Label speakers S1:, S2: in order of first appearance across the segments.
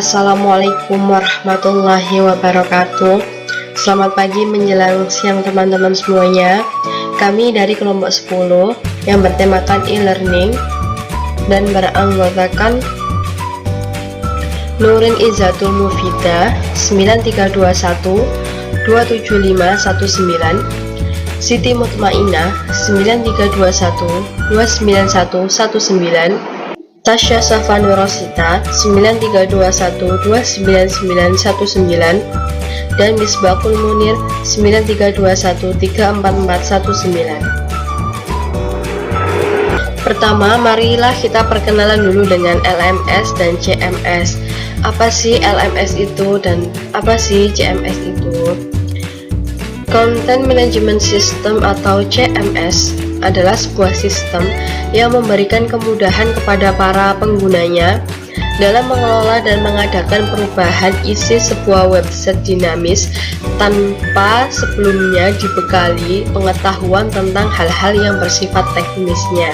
S1: Assalamualaikum warahmatullahi wabarakatuh. Selamat pagi menjelang siang teman-teman semuanya. Kami dari kelompok 10 yang bertemakan e-learning dan beranggotakan Nurin Izzatul Mufidah 9321 27519, Siti Mutmainah 9321 29119, Tasya Safani Rosita 9321 29919, dan Misbahul Munir 9321 34419. Pertama, marilah kita perkenalan dulu dengan LMS dan CMS. Apa sih LMS itu dan apa sih CMS itu? Content Management System atau CMS adalah sebuah sistem yang memberikan kemudahan kepada para penggunanya dalam mengelola dan mengadakan perubahan isi sebuah website dinamis tanpa sebelumnya dibekali pengetahuan tentang hal-hal yang bersifat teknisnya.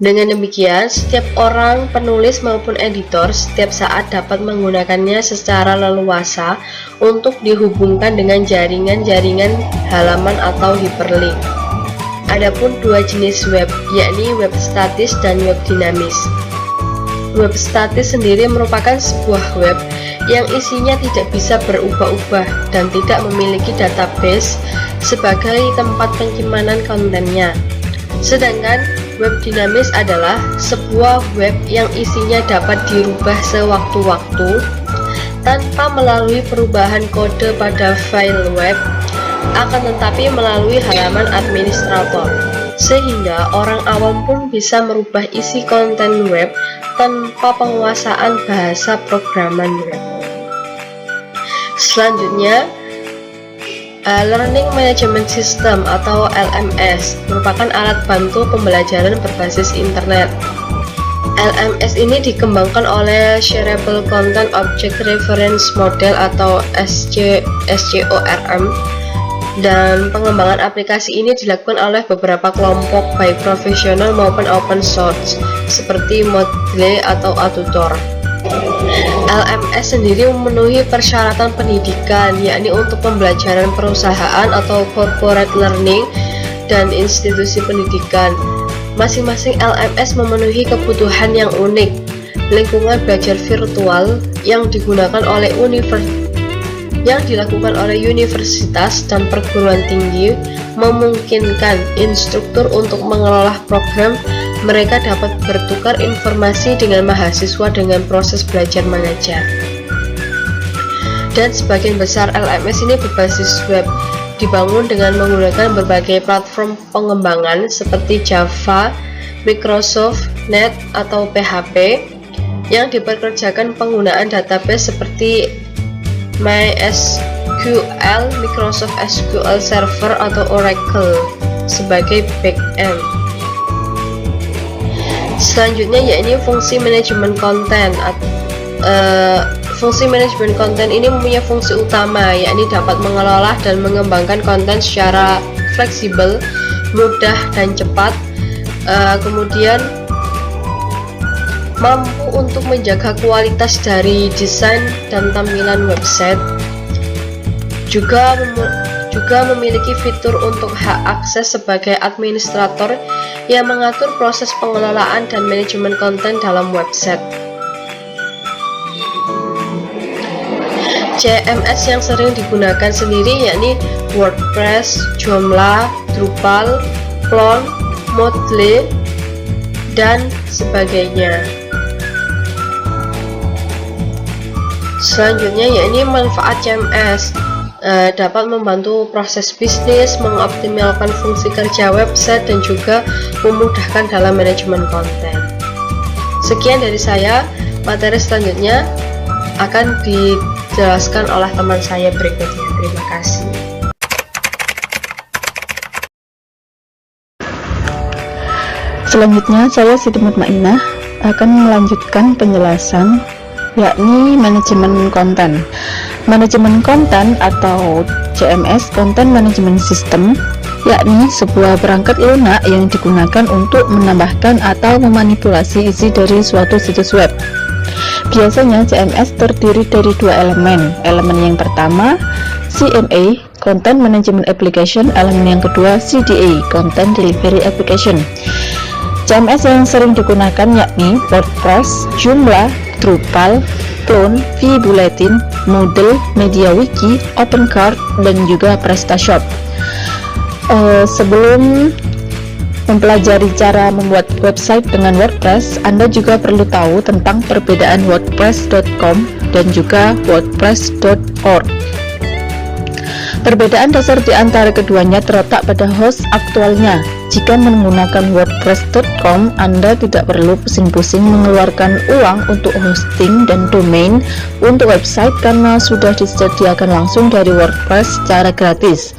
S1: Dengan demikian, setiap orang, penulis maupun editor, setiap saat dapat menggunakannya secara leluasa untuk dihubungkan dengan jaringan-jaringan halaman atau hyperlink. Adapun dua jenis web, yakni web statis dan web dinamis. Web statis sendiri merupakan sebuah web yang isinya tidak bisa berubah-ubah dan tidak memiliki database sebagai tempat penyimpanan kontennya. Sedangkan web dinamis adalah sebuah web yang isinya dapat dirubah sewaktu-waktu tanpa melalui perubahan kode pada file web, akan tetapi melalui halaman administrator, sehingga orang awam pun bisa merubah isi konten web tanpa penguasaan bahasa programan web. Selanjutnya, Learning Management System atau LMS merupakan alat bantu pembelajaran berbasis internet. LMS ini dikembangkan oleh Shareable Content Object Reference Model atau SCORM, dan pengembangan aplikasi ini dilakukan oleh beberapa kelompok baik profesional maupun open source seperti Moodle atau Atutor. LMS sendiri memenuhi persyaratan pendidikan, yakni untuk pembelajaran perusahaan atau corporate learning dan institusi pendidikan. Masing-masing LMS memenuhi kebutuhan yang unik. Lingkungan belajar virtual yang dilakukan oleh universitas dan perguruan tinggi memungkinkan instruktur untuk mengelola program. Mereka dapat bertukar informasi dengan mahasiswa dengan proses belajar mengajar. Dan sebagian besar LMS ini berbasis web, dibangun dengan menggunakan berbagai platform pengembangan seperti Java, Microsoft, Net, atau PHP, yang diperkerjakan penggunaan database seperti MySQL, Microsoft SQL Server, atau Oracle sebagai backend. Selanjutnya yakni fungsi manajemen konten. Fungsi manajemen konten ini mempunyai fungsi utama, yakni dapat mengelola dan mengembangkan konten secara fleksibel, mudah dan cepat. Kemudian mampu untuk menjaga kualitas dari desain dan tampilan website. Juga memiliki fitur untuk hak akses sebagai administrator yang mengatur proses pengelolaan dan manajemen konten dalam website. CMS yang sering digunakan sendiri yakni WordPress, Joomla, Drupal, Plon, Moodle, dan sebagainya. Selanjutnya yakni manfaat CMS. Dapat membantu proses bisnis, mengoptimalkan fungsi kerja website, dan juga memudahkan dalam manajemen konten. Sekian dari saya. Materi selanjutnya akan dijelaskan oleh teman saya berikutnya. Terima kasih.
S2: Selanjutnya saya Siti Mutmainah akan melanjutkan penjelasan yakni manajemen konten. Manajemen konten atau CMS, Content Management System, yakni sebuah perangkat lunak yang digunakan untuk menambahkan atau memanipulasi isi dari suatu situs web. Biasanya CMS terdiri dari dua elemen. Elemen yang pertama CMA, Content Management Application. Elemen yang kedua CDA, Content Delivery Application. CMS yang sering digunakan yakni WordPress, Joomla, Drupal, Plone, vBulletin, Moodle, MediaWiki, OpenCart, dan juga PrestaShop. Sebelum mempelajari cara membuat website dengan WordPress, Anda juga perlu tahu tentang perbedaan WordPress.com dan juga WordPress.org. Perbedaan dasar di antara keduanya terletak pada host aktualnya. Jika menggunakan WordPress.com, Anda tidak perlu pusing-pusing mengeluarkan uang untuk hosting dan domain untuk website karena sudah disediakan langsung dari WordPress secara gratis.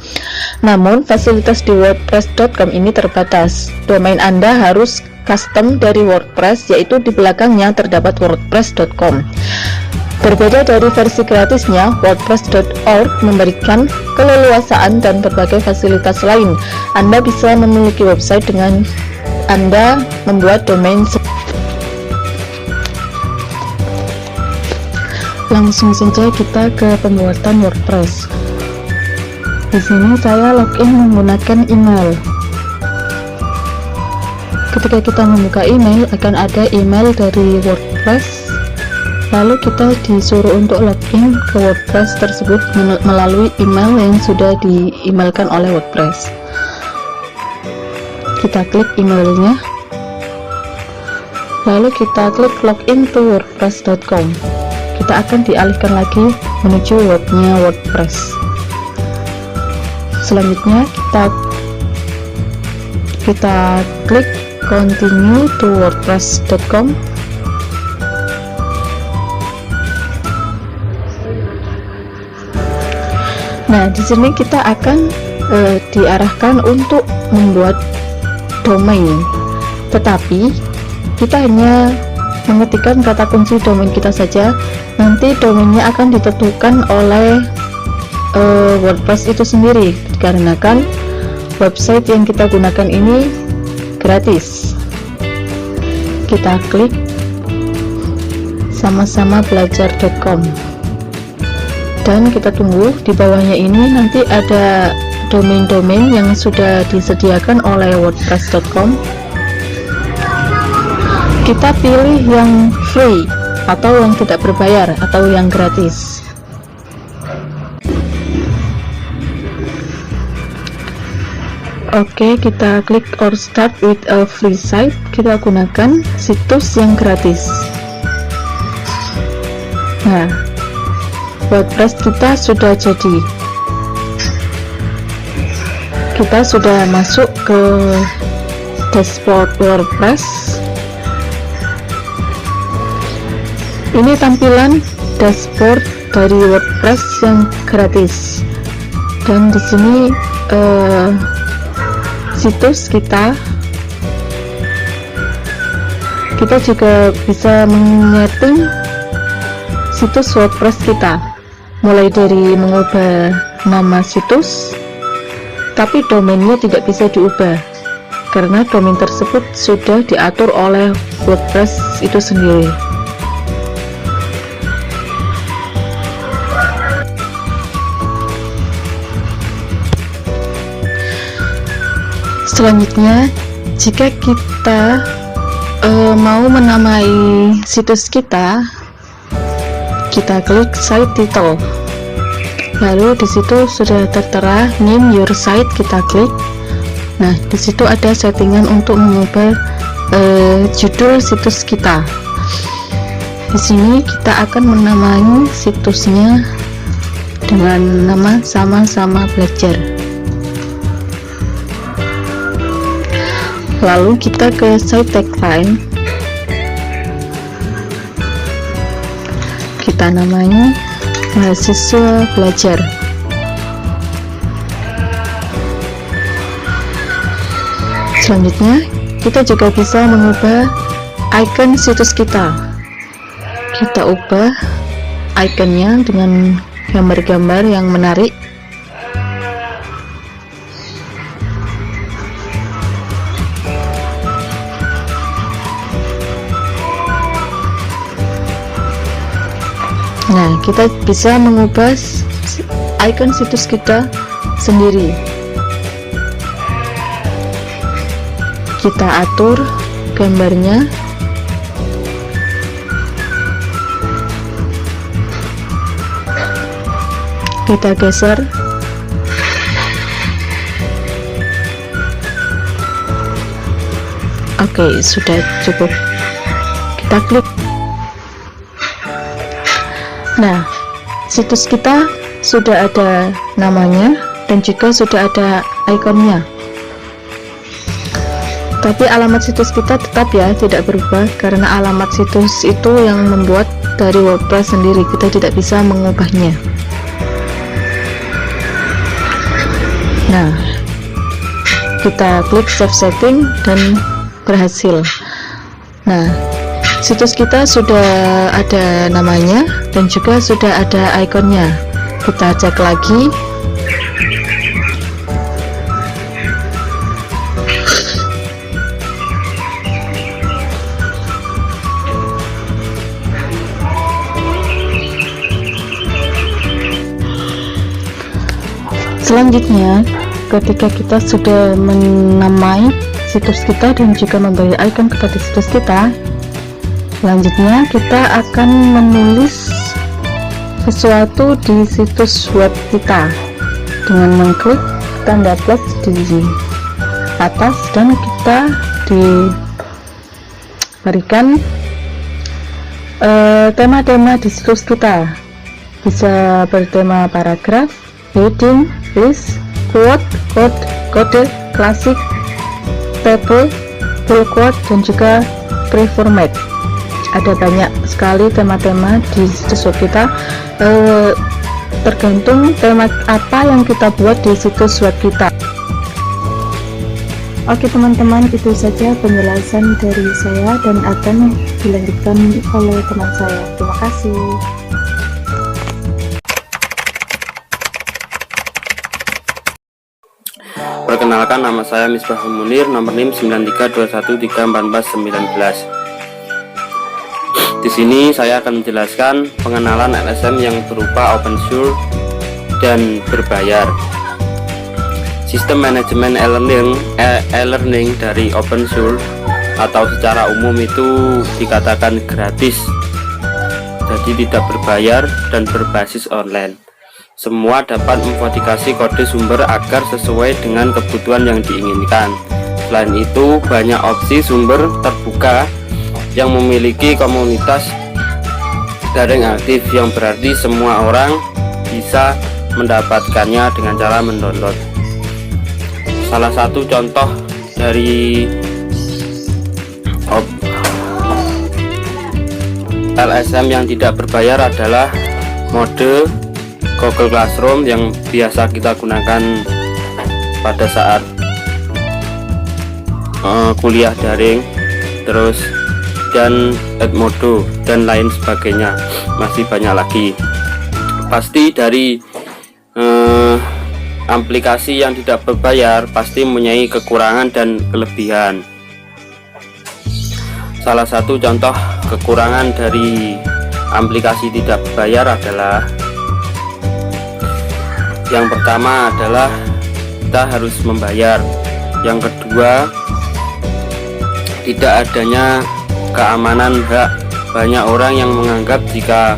S2: Namun, fasilitas di WordPress.com ini terbatas. Domain Anda harus custom dari WordPress, yaitu di belakangnya terdapat WordPress.com. Berbeda dari versi gratisnya, WordPress.org memberikan keleluasaan dan berbagai fasilitas lain. Anda bisa memiliki website dengan Anda membuat domain. Langsung saja kita ke pembuatan WordPress. Di sini saya login menggunakan email. Ketika kita membuka email, akan ada email dari WordPress. Lalu kita disuruh untuk login ke WordPress tersebut melalui email yang sudah di-emailkan oleh WordPress. Kita klik emailnya, lalu kita klik login to WordPress.com. Kita akan dialihkan lagi menuju webnya WordPress. Selanjutnya kita klik continue to WordPress.com. Nah, di sini kita akan diarahkan untuk membuat domain, tetapi kita hanya mengetikkan kata kunci domain kita saja. Nanti domainnya akan ditentukan oleh WordPress itu sendiri, dikarenakan website yang kita gunakan ini gratis. Kita klik sama-sama belajar.com. Dan kita tunggu. Di bawahnya ini nanti ada domain-domain yang sudah disediakan oleh WordPress.com. Kita pilih yang free atau yang tidak berbayar atau yang gratis. Oke, kita klik or start with a free site. Kita gunakan situs yang gratis. Nah, WordPress kita sudah jadi. Kita sudah masuk ke dashboard WordPress. Ini tampilan dashboard dari WordPress yang gratis. Dan di sini situs kita juga bisa menyeting situs WordPress kita, mulai dari mengubah nama situs, tapi domainnya tidak bisa diubah karena domain tersebut sudah diatur oleh WordPress itu sendiri. Selanjutnya, jika kita mau menamai situs kita klik site title. Lalu di situ sudah tertera name your site, kita klik. Nah, di situ ada settingan untuk mengubah judul situs kita. Di sini kita akan menamai situsnya dengan nama sama-sama belajar. Lalu kita ke site tagline. Kita namanya mahasiswa belajar. Selanjutnya, kita juga bisa mengubah icon situs kita. Kita ubah ikonnya dengan gambar-gambar yang menarik. Nah, kita bisa mengubah icon situs kita sendiri. Kita atur gambarnya. Kita geser. Oke, sudah cukup. Kita klik. Nah, situs kita sudah ada namanya dan juga sudah ada ikonnya. Tapi alamat situs kita tetap ya tidak berubah, karena alamat situs itu yang membuat dari WordPress sendiri, kita tidak bisa mengubahnya. Nah, kita klik save setting dan berhasil. Nah, situs kita sudah ada namanya dan juga sudah ada ikonnya. Kita cek lagi. Selanjutnya, ketika kita sudah menamai situs kita dan juga memberi icon kepada situs kita, selanjutnya kita akan menulis sesuatu di situs web kita dengan mengklik tanda plus di atas dan kita diberikan tema-tema di situs kita. Bisa bertema paragraf, heading, list, quote, kode, klasik, table, full quote, dan juga pre-format. Ada banyak sekali tema-tema di situs web kita, tergantung tema apa yang kita buat di situs web kita. Oke teman-teman, itu saja penjelasan dari saya dan akan dilanjutkan oleh teman saya. Terima kasih.
S3: Perkenalkan, nama saya Misbahul Munir, nomor NIM 9321344919. Di sini saya akan menjelaskan pengenalan LSM yang berupa open source dan berbayar. Sistem manajemen e-learning dari open source atau secara umum itu dikatakan gratis, jadi tidak berbayar dan berbasis online. Semua dapat memodifikasi kode sumber agar sesuai dengan kebutuhan yang diinginkan. Selain itu, banyak opsi sumber terbuka yang memiliki komunitas daring aktif, yang berarti semua orang bisa mendapatkannya dengan cara mendownload. Salah satu contoh dari LSM yang tidak berbayar adalah mode Google Classroom yang biasa kita gunakan pada saat kuliah daring, terus dan Edmodo dan lain sebagainya. Masih banyak lagi. Pasti dari aplikasi yang tidak berbayar pasti mempunyai kekurangan dan kelebihan. Salah satu contoh kekurangan dari aplikasi tidak berbayar adalah, yang pertama adalah kita harus membayar. Yang kedua, tidak adanya keamanan hak. Banyak orang yang menganggap jika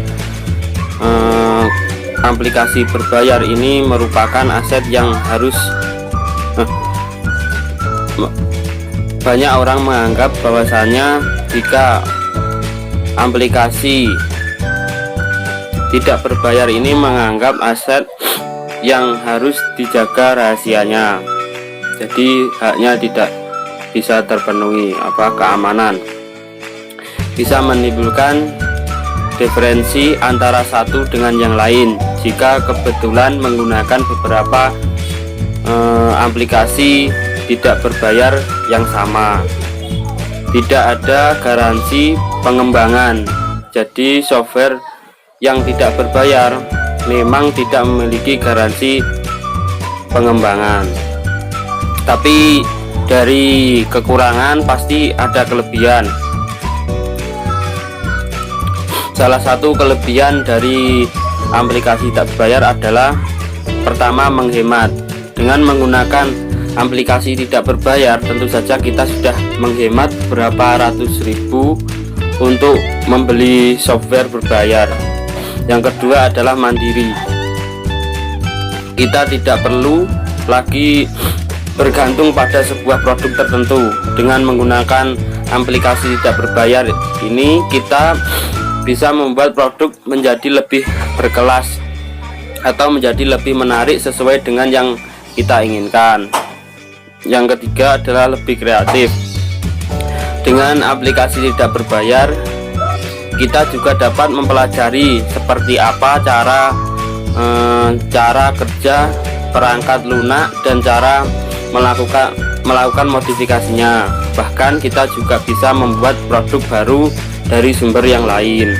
S3: aplikasi berbayar ini merupakan aset yang harus banyak orang menganggap bahwasanya jika aplikasi tidak berbayar ini menganggap aset yang harus dijaga rahasianya, jadi haknya tidak bisa terpenuhi keamanan. Bisa menimbulkan diferensi antara satu dengan yang lain jika kebetulan menggunakan beberapa aplikasi tidak berbayar yang sama. Tidak ada garansi pengembangan, jadi software yang tidak berbayar memang tidak memiliki garansi pengembangan. Tapi dari kekurangan pasti ada kelebihan. Salah satu kelebihan dari aplikasi tak berbayar adalah pertama, menghemat. Dengan menggunakan aplikasi tidak berbayar, tentu saja kita sudah menghemat berapa ratus ribu untuk membeli software berbayar. Yang kedua adalah mandiri. Kita tidak perlu lagi bergantung pada sebuah produk tertentu. Dengan menggunakan aplikasi tidak berbayar ini, kita bisa membuat produk menjadi lebih berkelas atau menjadi lebih menarik sesuai dengan yang kita inginkan. Yang ketiga adalah lebih kreatif. Dengan aplikasi tidak berbayar, kita juga dapat mempelajari seperti apa cara kerja perangkat lunak dan cara melakukan modifikasinya. Bahkan kita juga bisa membuat produk baru dari sumber yang lain.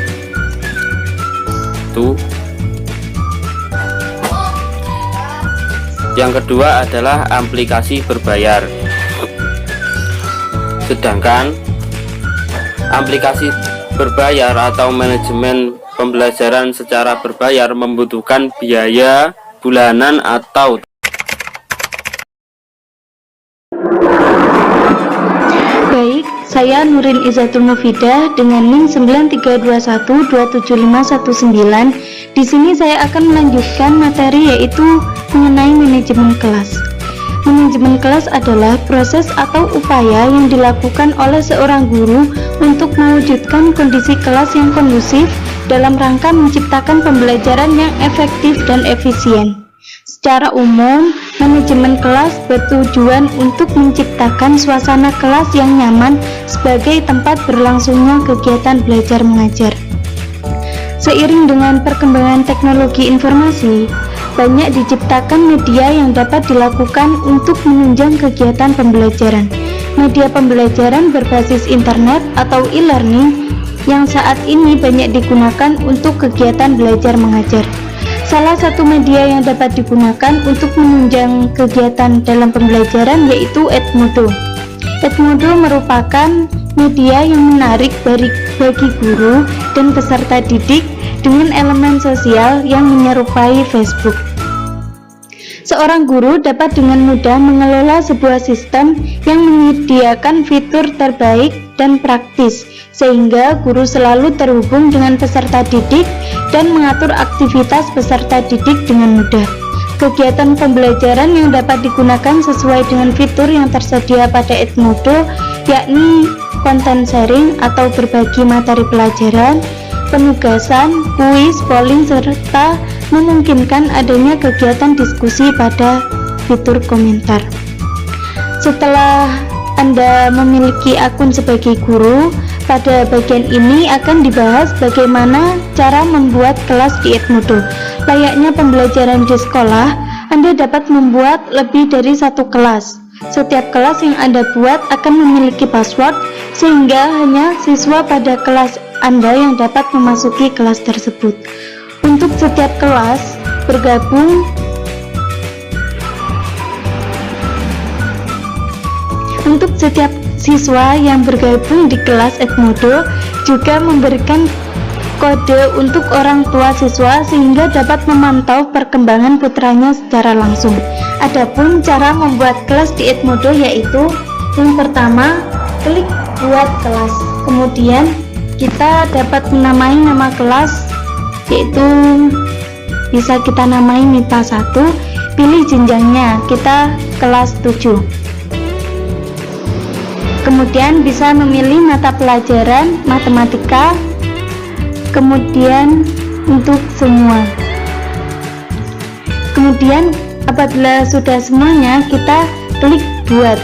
S3: Yang kedua adalah aplikasi berbayar. Sedangkan aplikasi berbayar atau manajemen pembelajaran secara berbayar membutuhkan biaya bulanan atau
S4: Baik, saya Nurin Izzatul Mufidah dengan NIM 9321275119. Di sini saya akan melanjutkan materi yaitu mengenai manajemen kelas. Manajemen kelas adalah proses atau upaya yang dilakukan oleh seorang guru untuk mewujudkan kondisi kelas yang kondusif dalam rangka menciptakan pembelajaran yang efektif dan efisien. Secara umum, manajemen kelas bertujuan untuk menciptakan suasana kelas yang nyaman sebagai tempat berlangsungnya kegiatan belajar mengajar. Seiring dengan perkembangan teknologi informasi, banyak diciptakan media yang dapat dilakukan untuk menunjang kegiatan pembelajaran. Media pembelajaran berbasis internet atau e-learning yang saat ini banyak digunakan untuk kegiatan belajar mengajar. Salah satu media yang dapat digunakan untuk menunjang kegiatan dalam pembelajaran yaitu Edmodo. Edmodo merupakan media yang menarik bagi guru dan peserta didik dengan elemen sosial yang menyerupai Facebook. Seorang guru dapat dengan mudah mengelola sebuah sistem yang menyediakan fitur terbaik dan praktis, sehingga guru selalu terhubung dengan peserta didik dan mengatur aktivitas peserta didik dengan mudah. Kegiatan pembelajaran yang dapat digunakan sesuai dengan fitur yang tersedia pada Edmodo yakni konten sharing atau berbagi materi pelajaran, penugasan, kuis, polling, serta memungkinkan adanya kegiatan diskusi pada fitur komentar. Setelah Anda memiliki akun sebagai guru, pada bagian ini akan dibahas bagaimana cara membuat kelas di Edmodo. Layaknya pembelajaran di sekolah, Anda dapat membuat lebih dari satu kelas. Setiap kelas yang Anda buat akan memiliki password, sehingga hanya siswa pada kelas Anda yang dapat memasuki kelas tersebut. Untuk setiap kelas bergabung Untuk setiap siswa yang bergabung di kelas Edmodo juga memberikan kode untuk orang tua siswa sehingga dapat memantau perkembangan putranya secara langsung. Adapun cara membuat kelas di Edmodo yaitu yang pertama, klik buat kelas. Kemudian kita dapat menamai nama kelas yaitu bisa kita namai MIPA 1, pilih jenjangnya, kita kelas 7. Kemudian bisa memilih mata pelajaran matematika, kemudian untuk semua. Kemudian apabila sudah semuanya, kita klik buat.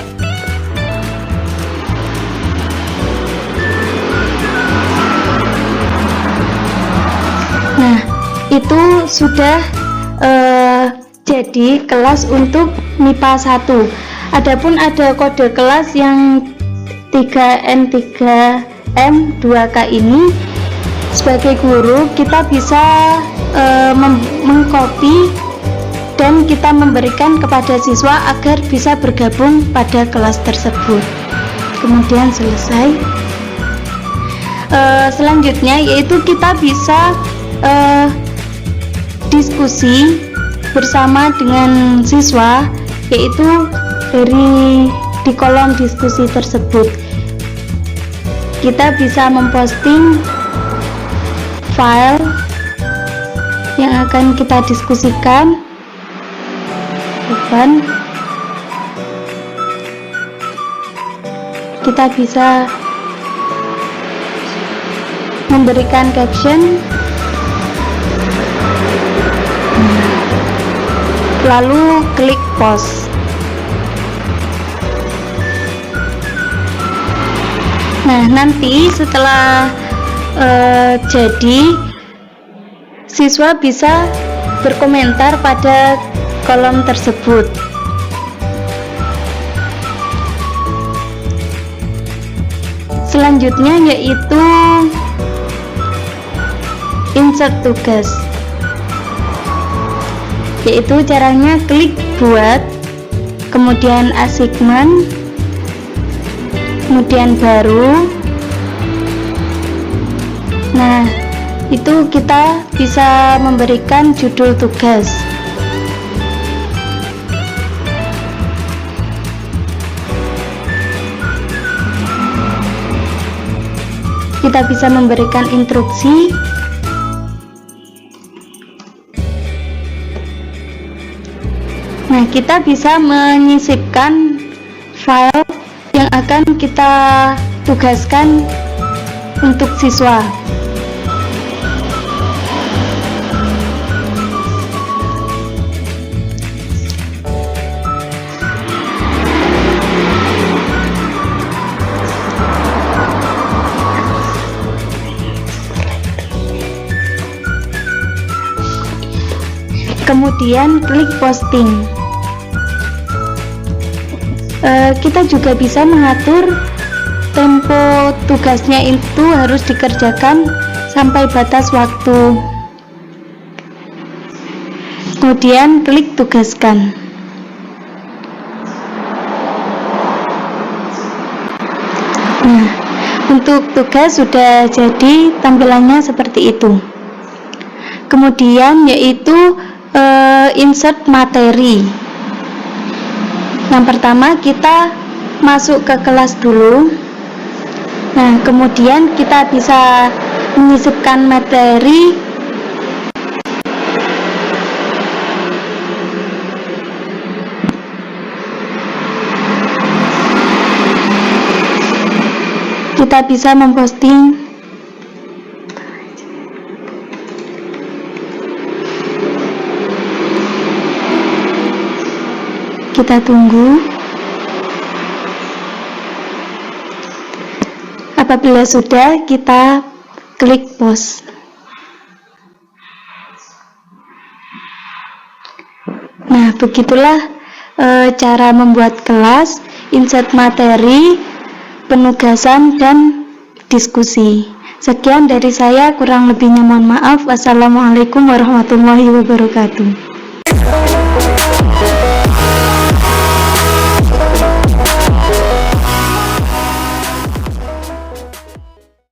S4: Nah, itu sudah jadi kelas untuk MIPA 1. Adapun ada kode kelas yang 3N3M2K ini, sebagai guru kita bisa mengcopy dan kita memberikan kepada siswa agar bisa bergabung pada kelas tersebut. Kemudian selesai. selanjutnya yaitu kita bisa diskusi bersama dengan siswa, yaitu di kolom diskusi tersebut kita bisa memposting file yang akan kita diskusikan. Kita bisa memberikan caption, lalu klik post. Nah, nanti setelah jadi, siswa bisa berkomentar pada kolom tersebut. Selanjutnya yaitu insert tugas, yaitu caranya klik buat, kemudian assignment, kemudian baru. Nah, itu kita bisa memberikan judul tugas. Kita bisa memberikan instruksi. Nah, kita bisa menyisipkan file yang akan kita tugaskan untuk siswa. Kemudian klik posting. Kita juga bisa mengatur tempo tugasnya itu harus dikerjakan sampai batas waktu. Kemudian klik tugaskan. Nah, untuk tugas sudah jadi, tampilannya seperti itu. Kemudian yaitu insert materi. Yang pertama kita masuk ke kelas dulu. Nah, kemudian kita bisa menyisipkan materi. Kita bisa memposting. Kita tunggu. Apabila sudah, kita klik post. Nah, begitulah cara membuat kelas, insert materi, penugasan, dan diskusi. Sekian dari saya, kurang lebihnya mohon maaf. Wassalamualaikum warahmatullahi wabarakatuh.